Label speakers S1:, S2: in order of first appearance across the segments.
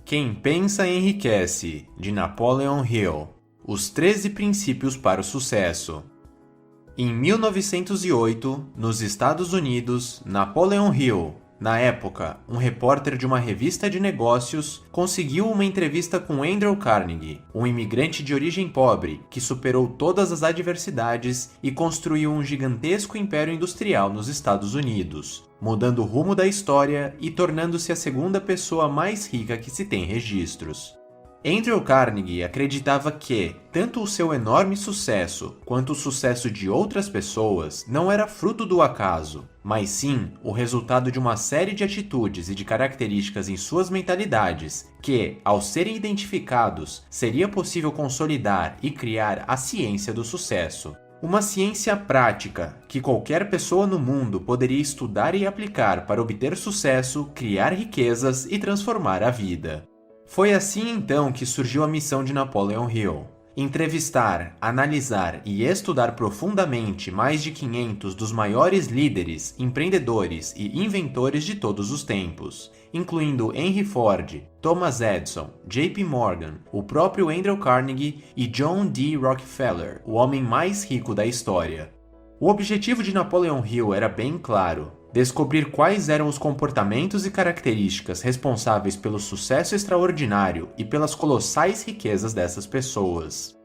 S1: Quem pensa enriquece, de Napoleon Hill. Os 13 princípios para o sucesso. Em 1908, nos Estados Unidos, Napoleon Hill, na época um repórter de uma revista de negócios, conseguiu uma entrevista com Andrew Carnegie, um imigrante de origem pobre que superou todas as adversidades e construiu um gigantesco império industrial nos Estados Unidos, mudando o rumo da história e tornando-se a segunda pessoa mais rica que se tem registros. Andrew Carnegie acreditava que, tanto o seu enorme sucesso quanto o sucesso de outras pessoas não era fruto do acaso, mas sim o resultado de uma série de atitudes e de características em suas mentalidades que, ao serem identificados, seria possível consolidar e criar a ciência do sucesso. Uma ciência prática que qualquer pessoa no mundo poderia estudar e aplicar para obter sucesso, criar riquezas e transformar a vida. Foi assim então que surgiu a missão de Napoleon Hill: entrevistar, analisar e estudar profundamente mais de 500 dos maiores líderes, empreendedores e inventores de todos os tempos, incluindo Henry Ford, Thomas Edison, J.P. Morgan, o próprio Andrew Carnegie e John D. Rockefeller, o homem mais rico da história. O objetivo de Napoleon Hill era bem claro: descobrir quais eram os comportamentos e características responsáveis pelo sucesso extraordinário e pelas colossais riquezas dessas pessoas.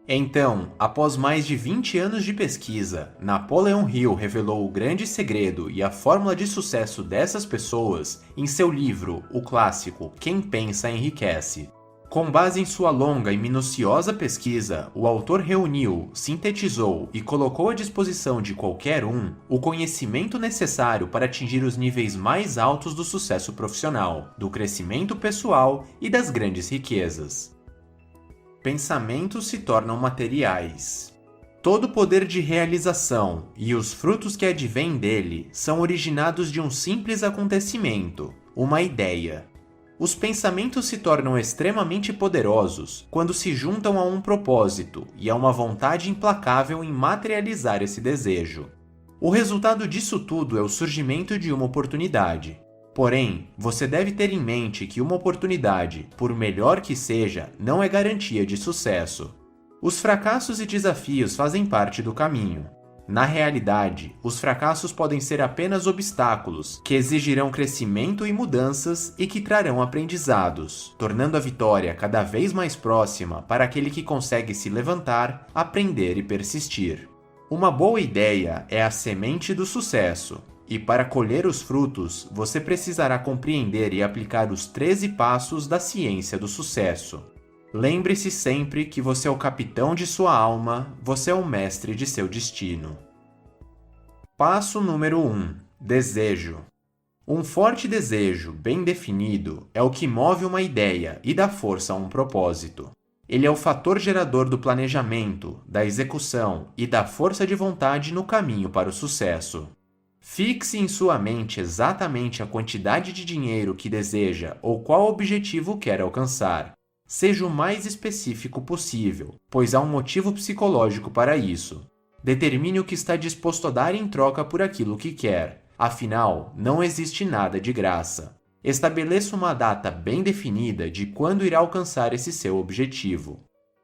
S1: Então, após mais de 20 anos de pesquisa, Napoleon Hill revelou o grande segredo e a fórmula de sucesso dessas pessoas em seu livro, o clássico Quem Pensa Enriquece. Com base em sua longa e minuciosa pesquisa, o autor reuniu, sintetizou e colocou à disposição de qualquer um o conhecimento necessário para atingir os níveis mais altos do sucesso profissional, do crescimento pessoal e das grandes riquezas. Pensamentos se tornam materiais. Todo poder de realização e os frutos que advêm dele são originados de um simples acontecimento, uma ideia. Os pensamentos se tornam extremamente poderosos quando se juntam a um propósito e a uma vontade implacável em materializar esse desejo. O resultado disso tudo é o surgimento de uma oportunidade. Porém, você deve ter em mente que uma oportunidade, por melhor que seja, não é garantia de sucesso. Os fracassos e desafios fazem parte do caminho. Na realidade, os fracassos podem ser apenas obstáculos que exigirão crescimento e mudanças e que trarão aprendizados, tornando a vitória cada vez mais próxima para aquele que consegue se levantar, aprender e persistir. Uma boa ideia é a semente do sucesso, e para colher os frutos, você precisará compreender e aplicar os 13 passos da ciência do sucesso. Lembre-se sempre que você é o capitão de sua alma, você é o mestre de seu destino. Passo número 1. Desejo. Um forte desejo, bem definido, é o que move uma ideia e dá força a um propósito. Ele é o fator gerador do planejamento, da execução e da força de vontade no caminho para o sucesso. Fixe em sua mente exatamente a quantidade de dinheiro que deseja ou qual objetivo quer alcançar. Seja o mais específico possível, pois há um motivo psicológico para isso. Determine o que está disposto a dar em troca por aquilo que quer. Afinal, não existe nada de graça. Estabeleça uma data bem definida de quando irá alcançar esse seu objetivo.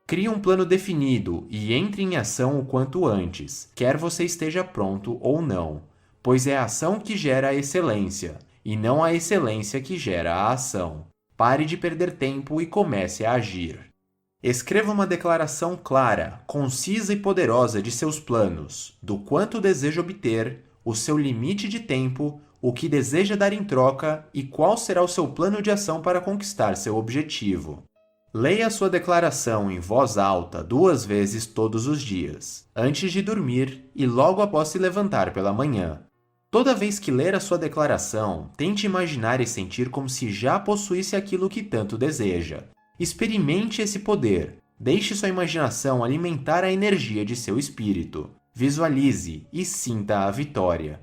S1: Crie um plano definido e entre em ação o quanto antes, quer você esteja pronto ou não, pois é a ação que gera a excelência, e não a excelência que gera a ação. Pare de perder tempo e comece a agir. Escreva uma declaração clara, concisa e poderosa de seus planos, do quanto deseja obter, o seu limite de tempo, o que deseja dar em troca e qual será o seu plano de ação para conquistar seu objetivo. Leia a sua declaração em voz alta 2 vezes todos os dias, antes de dormir e logo após se levantar pela manhã. Toda vez que ler a sua declaração, tente imaginar e sentir como se já possuísse aquilo que tanto deseja. Experimente esse poder. Deixe sua imaginação alimentar a energia de seu espírito. Visualize e sinta a vitória.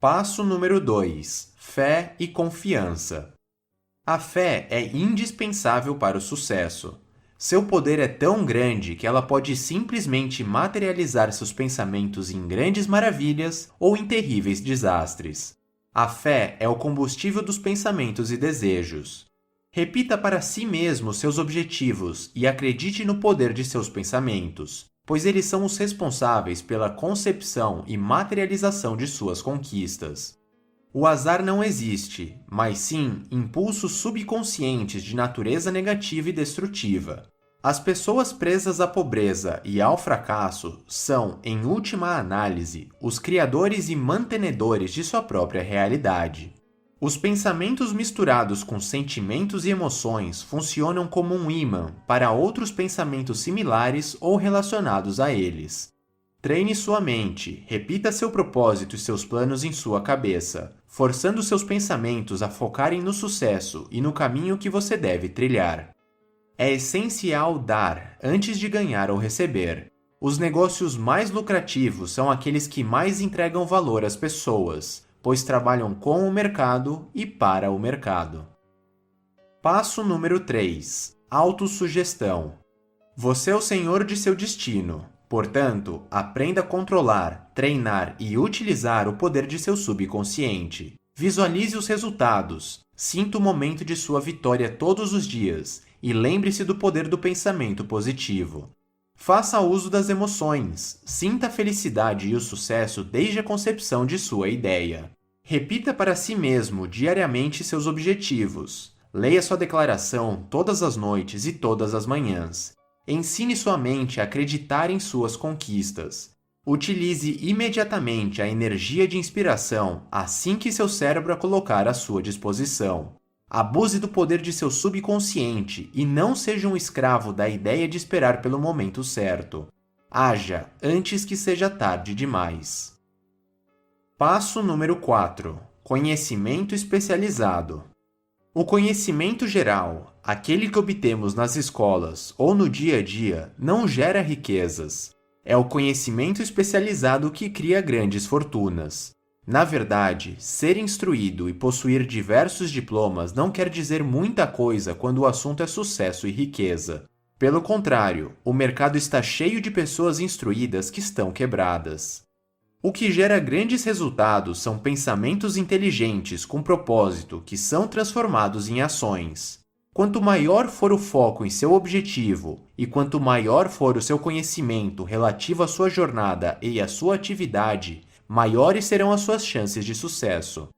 S1: Passo número 2. Fé e confiança. A fé é indispensável para o sucesso. Seu poder é tão grande que ela pode simplesmente materializar seus pensamentos em grandes maravilhas ou em terríveis desastres. A fé é o combustível dos pensamentos e desejos. Repita para si mesmo seus objetivos e acredite no poder de seus pensamentos, pois eles são os responsáveis pela concepção e materialização de suas conquistas. O azar não existe, mas sim impulsos subconscientes de natureza negativa e destrutiva. As pessoas presas à pobreza e ao fracasso são, em última análise, os criadores e mantenedores de sua própria realidade. Os pensamentos misturados com sentimentos e emoções funcionam como um ímã para outros pensamentos similares ou relacionados a eles. Treine sua mente, repita seu propósito e seus planos em sua cabeça, forçando seus pensamentos a focarem no sucesso e no caminho que você deve trilhar. É essencial dar antes de ganhar ou receber. Os negócios mais lucrativos são aqueles que mais entregam valor às pessoas, pois trabalham com o mercado e para o mercado. Passo número 3. Autossugestão. Você é o senhor de seu destino. Portanto, aprenda a controlar, treinar e utilizar o poder de seu subconsciente. Visualize os resultados, sinta o momento de sua vitória todos os dias e lembre-se do poder do pensamento positivo. Faça uso das emoções, sinta a felicidade e o sucesso desde a concepção de sua ideia. Repita para si mesmo diariamente seus objetivos. Leia sua declaração todas as noites e todas as manhãs. Ensine sua mente a acreditar em suas conquistas. Utilize imediatamente a energia de inspiração assim que seu cérebro a colocar à sua disposição. Abuse do poder de seu subconsciente e não seja um escravo da ideia de esperar pelo momento certo. Haja antes que seja tarde demais. Passo número 4. Conhecimento especializado. O conhecimento geral, aquele que obtemos nas escolas ou no dia a dia, não gera riquezas. É o conhecimento especializado que cria grandes fortunas. Na verdade, ser instruído e possuir diversos diplomas não quer dizer muita coisa quando o assunto é sucesso e riqueza. Pelo contrário, o mercado está cheio de pessoas instruídas que estão quebradas. O que gera grandes resultados são pensamentos inteligentes com propósito que são transformados em ações. Quanto maior for o foco em seu objetivo e quanto maior for o seu conhecimento relativo à sua jornada e à sua atividade, maiores serão as suas chances de sucesso.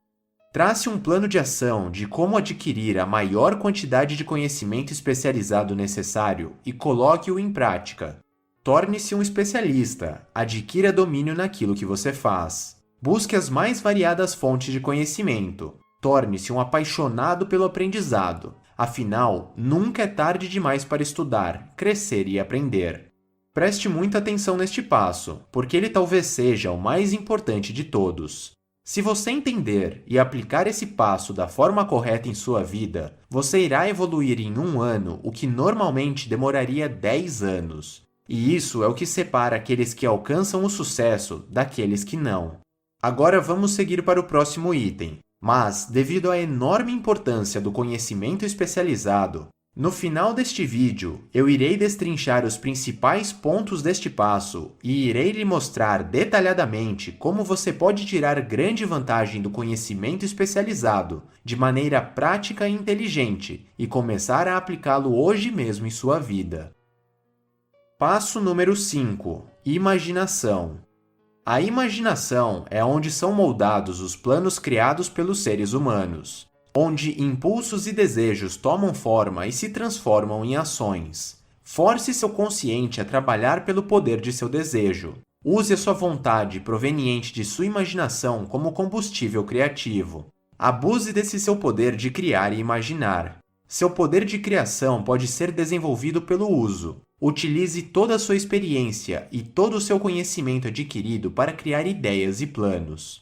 S1: Trace um plano de ação de como adquirir a maior quantidade de conhecimento especializado necessário e coloque-o em prática. Torne-se um especialista, adquira domínio naquilo que você faz. Busque as mais variadas fontes de conhecimento. Torne-se um apaixonado pelo aprendizado. Afinal, nunca é tarde demais para estudar, crescer e aprender. Preste muita atenção neste passo, porque ele talvez seja o mais importante de todos. Se você entender e aplicar esse passo da forma correta em sua vida, você irá evoluir em 1 ano o que normalmente demoraria 10 anos. E isso é o que separa aqueles que alcançam o sucesso daqueles que não. Agora vamos seguir para o próximo item, mas, devido à enorme importância do conhecimento especializado, no final deste vídeo eu irei destrinchar os principais pontos deste passo e irei lhe mostrar detalhadamente como você pode tirar grande vantagem do conhecimento especializado de maneira prática e inteligente e começar a aplicá-lo hoje mesmo em sua vida. Passo número 5. Imaginação. A imaginação é onde são moldados os planos criados pelos seres humanos, onde impulsos e desejos tomam forma e se transformam em ações. Force seu consciente a trabalhar pelo poder de seu desejo. Use a sua vontade proveniente de sua imaginação como combustível criativo. Abuse desse seu poder de criar e imaginar. Seu poder de criação pode ser desenvolvido pelo uso. Utilize toda a sua experiência e todo o seu conhecimento adquirido para criar ideias e planos.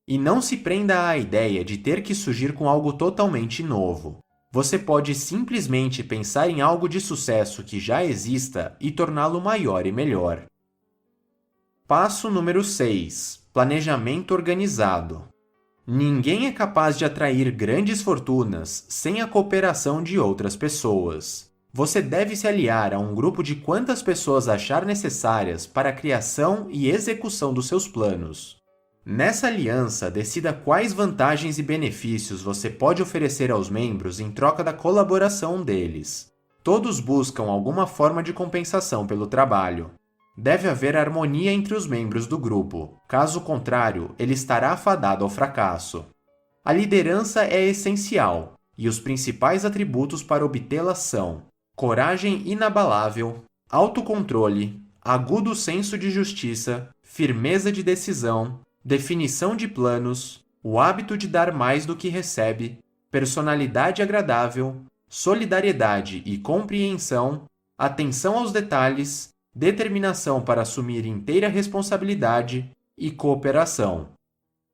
S1: E não se prenda à ideia de ter que surgir com algo totalmente novo. Você pode simplesmente pensar em algo de sucesso que já exista e torná-lo maior e melhor. Passo número 6. Planejamento organizado. Ninguém é capaz de atrair grandes fortunas sem a cooperação de outras pessoas. Você deve se aliar a um grupo de quantas pessoas achar necessárias para a criação e execução dos seus planos. Nessa aliança, decida quais vantagens e benefícios você pode oferecer aos membros em troca da colaboração deles. Todos buscam alguma forma de compensação pelo trabalho. Deve haver harmonia entre os membros do grupo, caso contrário, ele estará afadado ao fracasso. A liderança é essencial, e os principais atributos para obtê-la são coragem inabalável, autocontrole, agudo senso de justiça, firmeza de decisão, definição de planos, o hábito de dar mais do que recebe, personalidade agradável, solidariedade e compreensão, atenção aos detalhes, determinação para assumir inteira responsabilidade e cooperação.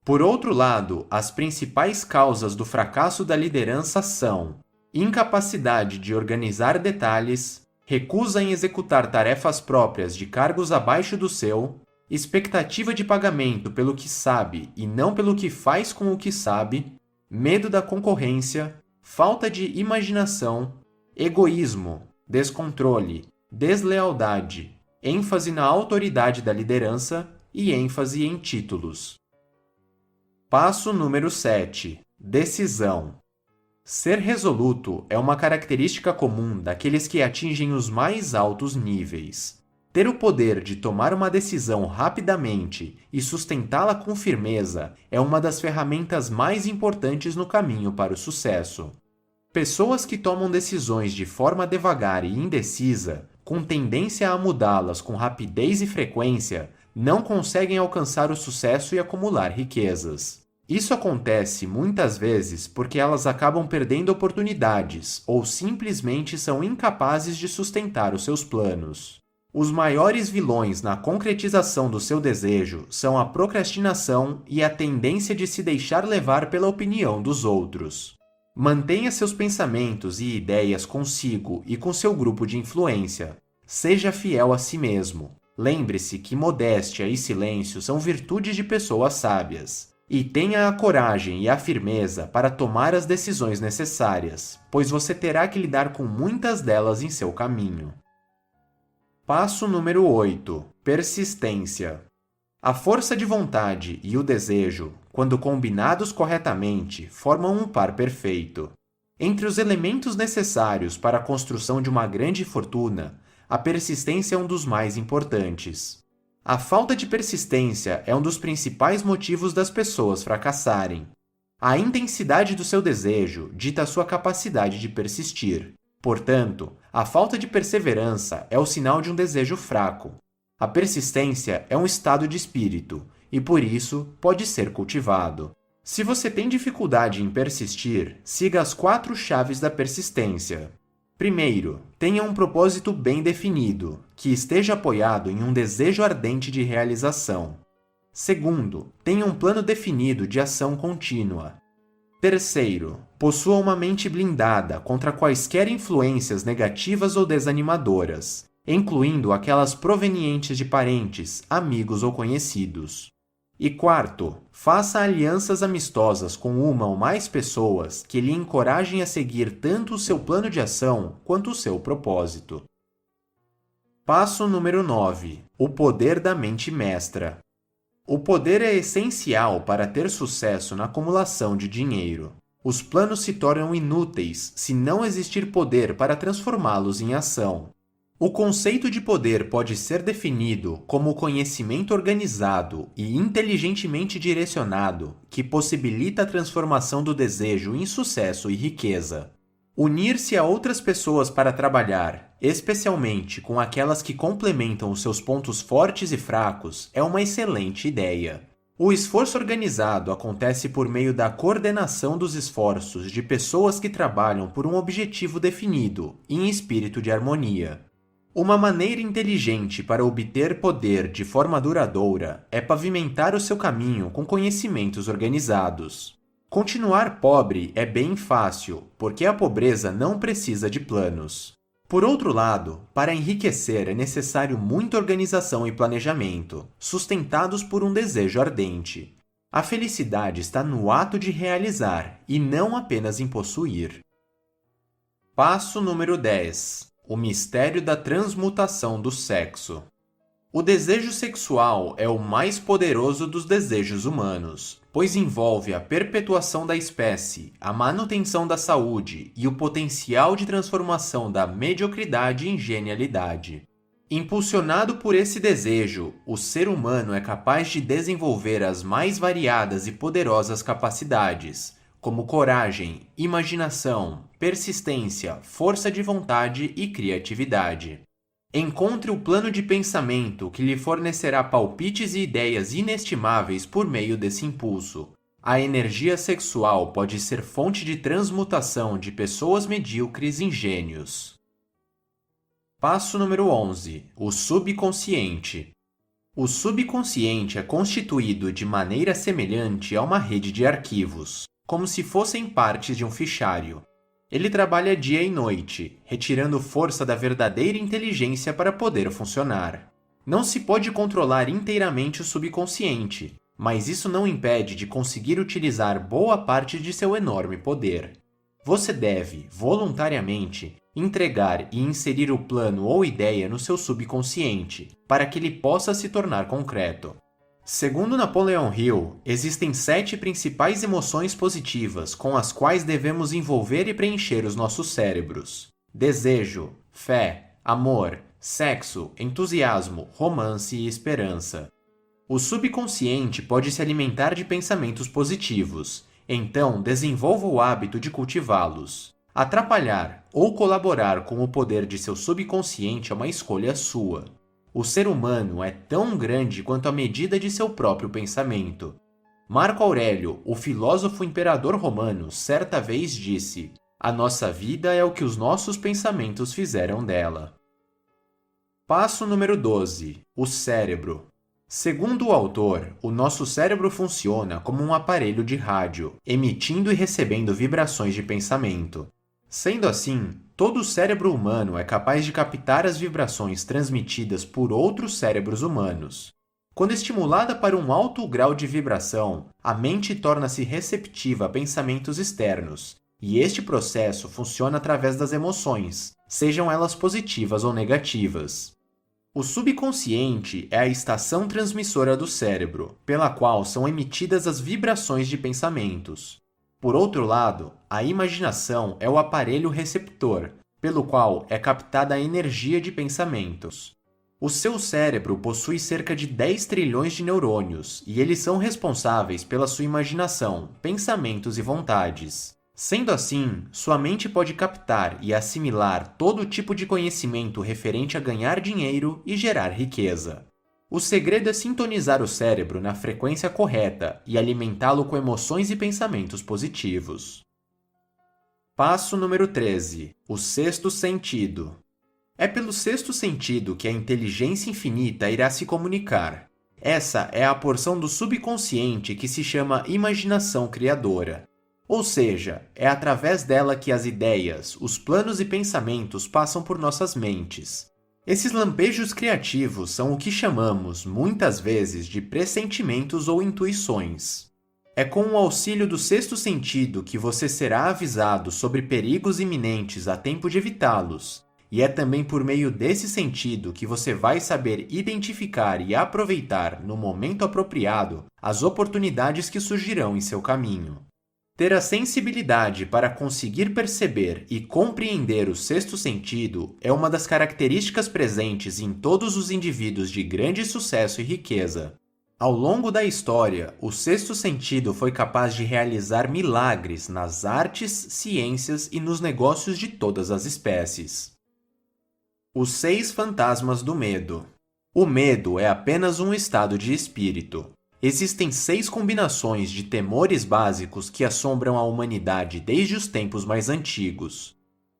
S1: Por outro lado, as principais causas do fracasso da liderança são incapacidade de organizar detalhes, recusa em executar tarefas próprias de cargos abaixo do seu, expectativa de pagamento pelo que sabe e não pelo que faz com o que sabe, medo da concorrência, falta de imaginação, egoísmo, descontrole, deslealdade, ênfase na autoridade da liderança e ênfase em títulos. Passo número 7. Decisão. Ser resoluto é uma característica comum daqueles que atingem os mais altos níveis. Ter o poder de tomar uma decisão rapidamente e sustentá-la com firmeza é uma das ferramentas mais importantes no caminho para o sucesso. Pessoas que tomam decisões de forma devagar e indecisa, com tendência a mudá-las com rapidez e frequência, não conseguem alcançar o sucesso e acumular riquezas. Isso acontece muitas vezes porque elas acabam perdendo oportunidades ou simplesmente são incapazes de sustentar os seus planos. Os maiores vilões na concretização do seu desejo são a procrastinação e a tendência de se deixar levar pela opinião dos outros. Mantenha seus pensamentos e ideias consigo e com seu grupo de influência. Seja fiel a si mesmo. Lembre-se que modéstia e silêncio são virtudes de pessoas sábias. E tenha a coragem e a firmeza para tomar as decisões necessárias, pois você terá que lidar com muitas delas em seu caminho. Passo número 8. Persistência. A força de vontade e o desejo, quando combinados corretamente, formam um par perfeito. Entre os elementos necessários para a construção de uma grande fortuna, a persistência é um dos mais importantes. A falta de persistência é um dos principais motivos das pessoas fracassarem. A intensidade do seu desejo dita a sua capacidade de persistir. Portanto, a falta de perseverança é o sinal de um desejo fraco. A persistência é um estado de espírito e, por isso, pode ser cultivado. Se você tem dificuldade em persistir, siga as 4 chaves da persistência. Primeiro, tenha um propósito bem definido, que esteja apoiado em um desejo ardente de realização. Segundo, tenha um plano definido de ação contínua. Terceiro, possua uma mente blindada contra quaisquer influências negativas ou desanimadoras, incluindo aquelas provenientes de parentes, amigos ou conhecidos. E quarto, faça alianças amistosas com uma ou mais pessoas que lhe encorajem a seguir tanto o seu plano de ação quanto o seu propósito. Passo número 9. O poder da mente mestra. O poder é essencial para ter sucesso na acumulação de dinheiro. Os planos se tornam inúteis se não existir poder para transformá-los em ação. O conceito de poder pode ser definido como o conhecimento organizado e inteligentemente direcionado que possibilita a transformação do desejo em sucesso e riqueza. Unir-se a outras pessoas para trabalhar, especialmente com aquelas que complementam os seus pontos fortes e fracos, é uma excelente ideia. O esforço organizado acontece por meio da coordenação dos esforços de pessoas que trabalham por um objetivo definido, em espírito de harmonia. Uma maneira inteligente para obter poder de forma duradoura é pavimentar o seu caminho com conhecimentos organizados. Continuar pobre é bem fácil, porque a pobreza não precisa de planos. Por outro lado, para enriquecer é necessário muita organização e planejamento, sustentados por um desejo ardente. A felicidade está no ato de realizar e não apenas em possuir. Passo número 10. O mistério da transmutação do sexo. O desejo sexual é o mais poderoso dos desejos humanos, pois envolve a perpetuação da espécie, a manutenção da saúde e o potencial de transformação da mediocridade em genialidade. Impulsionado por esse desejo, o ser humano é capaz de desenvolver as mais variadas e poderosas capacidades, como coragem, imaginação, persistência, força de vontade e criatividade. Encontre o plano de pensamento que lhe fornecerá palpites e ideias inestimáveis por meio desse impulso. A energia sexual pode ser fonte de transmutação de pessoas medíocres em gênios. Passo número 11. O subconsciente. O subconsciente é constituído de maneira semelhante a uma rede de arquivos, como se fossem partes de um fichário. Ele trabalha dia e noite, retirando força da verdadeira inteligência para poder funcionar. Não se pode controlar inteiramente o subconsciente, mas isso não impede de conseguir utilizar boa parte de seu enorme poder. Você deve, voluntariamente, entregar e inserir o plano ou ideia no seu subconsciente, para que ele possa se tornar concreto. Segundo Napoleon Hill, existem 7 principais emoções positivas com as quais devemos envolver e preencher os nossos cérebros: desejo, fé, amor, sexo, entusiasmo, romance e esperança. O subconsciente pode se alimentar de pensamentos positivos, então desenvolva o hábito de cultivá-los. Atrapalhar ou colaborar com o poder de seu subconsciente é uma escolha sua. O ser humano é tão grande quanto a medida de seu próprio pensamento. Marco Aurélio, o filósofo imperador romano, certa vez disse: "A nossa vida é o que os nossos pensamentos fizeram dela." Passo número 12. O cérebro. Segundo o autor, o nosso cérebro funciona como um aparelho de rádio, emitindo e recebendo vibrações de pensamento. Sendo assim, todo o cérebro humano é capaz de captar as vibrações transmitidas por outros cérebros humanos. Quando estimulada para um alto grau de vibração, a mente torna-se receptiva a pensamentos externos, e este processo funciona através das emoções, sejam elas positivas ou negativas. O subconsciente é a estação transmissora do cérebro, pela qual são emitidas as vibrações de pensamentos. Por outro lado, a imaginação é o aparelho receptor, pelo qual é captada a energia de pensamentos. O seu cérebro possui cerca de 10 trilhões de neurônios, e eles são responsáveis pela sua imaginação, pensamentos e vontades. Sendo assim, sua mente pode captar e assimilar todo tipo de conhecimento referente a ganhar dinheiro e gerar riqueza. O segredo é sintonizar o cérebro na frequência correta e alimentá-lo com emoções e pensamentos positivos. Passo número 13. O sexto sentido. É pelo sexto sentido que a inteligência infinita irá se comunicar. Essa é a porção do subconsciente que se chama imaginação criadora. Ou seja, é através dela que as ideias, os planos e pensamentos passam por nossas mentes. Esses lampejos criativos são o que chamamos, muitas vezes, de pressentimentos ou intuições. É com o auxílio do sexto sentido que você será avisado sobre perigos iminentes a tempo de evitá-los, e é também por meio desse sentido que você vai saber identificar e aproveitar, no momento apropriado, as oportunidades que surgirão em seu caminho. Ter a sensibilidade para conseguir perceber e compreender o sexto sentido é uma das características presentes em todos os indivíduos de grande sucesso e riqueza. Ao longo da história, o sexto sentido foi capaz de realizar milagres nas artes, ciências e nos negócios de todas as espécies. Os 6 fantasmas do medo. O medo é apenas um estado de espírito. Existem 6 combinações de temores básicos que assombram a humanidade desde os tempos mais antigos.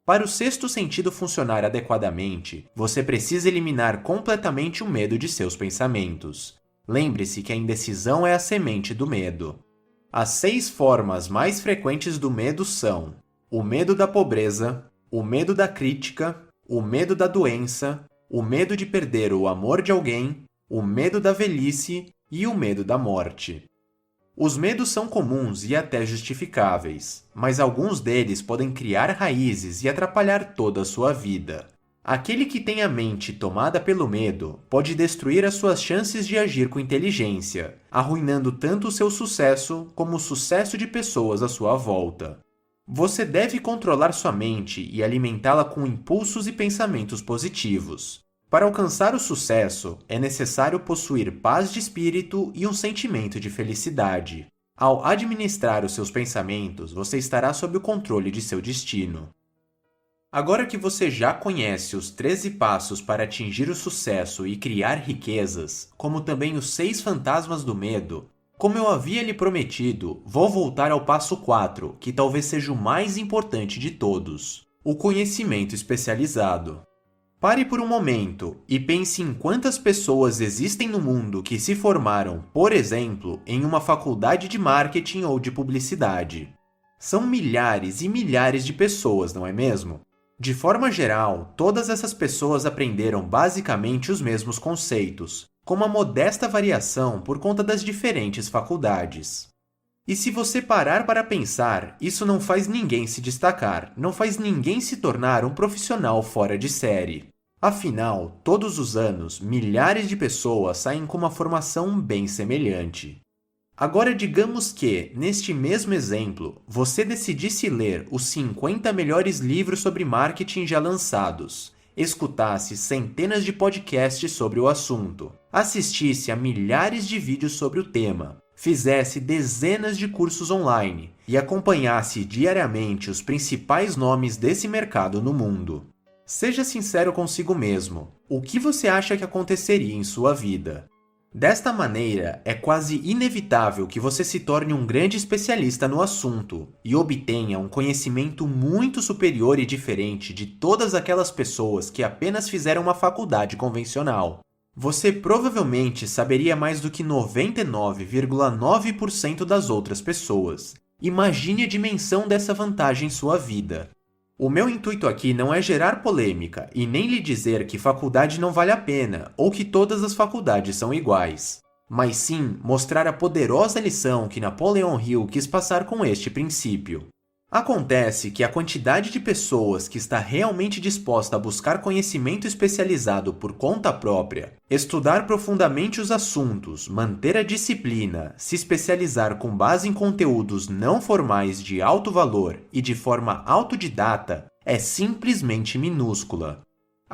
S1: Para o sexto sentido funcionar adequadamente, você precisa eliminar completamente o medo de seus pensamentos. Lembre-se que a indecisão é a semente do medo. As 6 formas mais frequentes do medo são: o medo da pobreza, o medo da crítica, o medo da doença, o medo de perder o amor de alguém, o medo da velhice e o medo da morte. Os medos são comuns e até justificáveis, mas alguns deles podem criar raízes e atrapalhar toda a sua vida. Aquele que tem a mente tomada pelo medo pode destruir as suas chances de agir com inteligência, arruinando tanto o seu sucesso como o sucesso de pessoas à sua volta. Você deve controlar sua mente e alimentá-la com impulsos e pensamentos positivos. Para alcançar o sucesso, é necessário possuir paz de espírito e um sentimento de felicidade. Ao administrar os seus pensamentos, você estará sob o controle de seu destino. Agora que você já conhece os 13 passos para atingir o sucesso e criar riquezas, como também os 6 fantasmas do medo, como eu havia lhe prometido, vou voltar ao passo 4, que talvez seja o mais importante de todos: o conhecimento especializado. Pare por um momento e pense em quantas pessoas existem no mundo que se formaram, por exemplo, em uma faculdade de marketing ou de publicidade. São milhares e milhares de pessoas, não é mesmo? De forma geral, todas essas pessoas aprenderam basicamente os mesmos conceitos, com uma modesta variação por conta das diferentes faculdades. E se você parar para pensar, isso não faz ninguém se destacar, não faz ninguém se tornar um profissional fora de série. Afinal, todos os anos, milhares de pessoas saem com uma formação bem semelhante. Agora digamos que, neste mesmo exemplo, você decidisse ler os 50 melhores livros sobre marketing já lançados, escutasse centenas de podcasts sobre o assunto, assistisse a milhares de vídeos sobre o tema, fizesse dezenas de cursos online e acompanhasse diariamente os principais nomes desse mercado no mundo. Seja sincero consigo mesmo, o que você acha que aconteceria em sua vida? Desta maneira, é quase inevitável que você se torne um grande especialista no assunto e obtenha um conhecimento muito superior e diferente de todas aquelas pessoas que apenas fizeram uma faculdade convencional. Você provavelmente saberia mais do que 99,9% das outras pessoas. Imagine a dimensão dessa vantagem em sua vida. O meu intuito aqui não é gerar polêmica e nem lhe dizer que faculdade não vale a pena ou que todas as faculdades são iguais, mas sim mostrar a poderosa lição que Napoleon Hill quis passar com este princípio. Acontece que a quantidade de pessoas que está realmente disposta a buscar conhecimento especializado por conta própria, estudar profundamente os assuntos, manter a disciplina, se especializar com base em conteúdos não formais de alto valor e de forma autodidata, é simplesmente minúscula.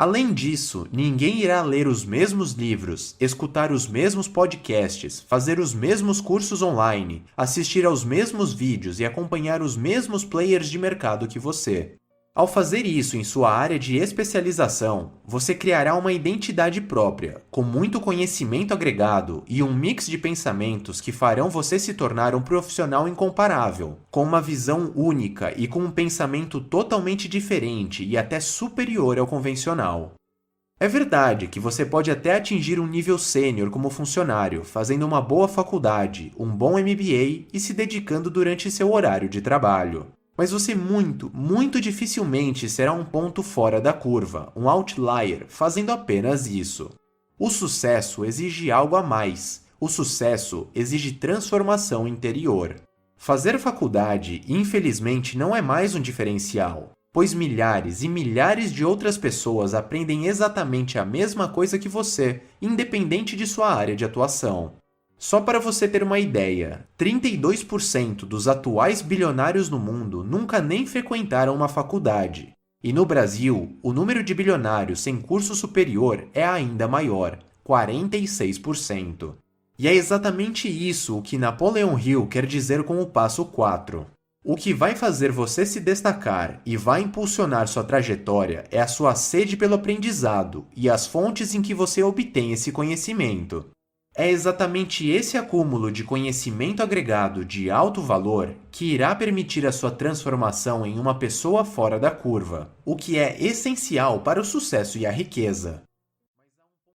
S1: Além disso, ninguém irá ler os mesmos livros, escutar os mesmos podcasts, fazer os mesmos cursos online, assistir aos mesmos vídeos e acompanhar os mesmos players de mercado que você. Ao fazer isso em sua área de especialização, você criará uma identidade própria, com muito conhecimento agregado e um mix de pensamentos que farão você se tornar um profissional incomparável, com uma visão única e com um pensamento totalmente diferente e até superior ao convencional. É verdade que você pode até atingir um nível sênior como funcionário, fazendo uma boa faculdade, um bom MBA e se dedicando durante seu horário de trabalho. Mas você muito dificilmente será um ponto fora da curva, um outlier, fazendo apenas isso. O sucesso exige algo a mais. O sucesso exige transformação interior. Fazer faculdade, infelizmente, não é mais um diferencial, pois milhares e milhares de outras pessoas aprendem exatamente a mesma coisa que você, independente de sua área de atuação. Só para você ter uma ideia, 32% dos atuais bilionários no mundo nunca nem frequentaram uma faculdade. E no Brasil, o número de bilionários sem curso superior é ainda maior, 46%. E é exatamente isso o que Napoleon Hill quer dizer com o passo 4. O que vai fazer você se destacar e vai impulsionar sua trajetória é a sua sede pelo aprendizado e as fontes em que você obtém esse conhecimento. É exatamente esse acúmulo de conhecimento agregado de alto valor que irá permitir a sua transformação em uma pessoa fora da curva, o que é essencial para o sucesso e a riqueza.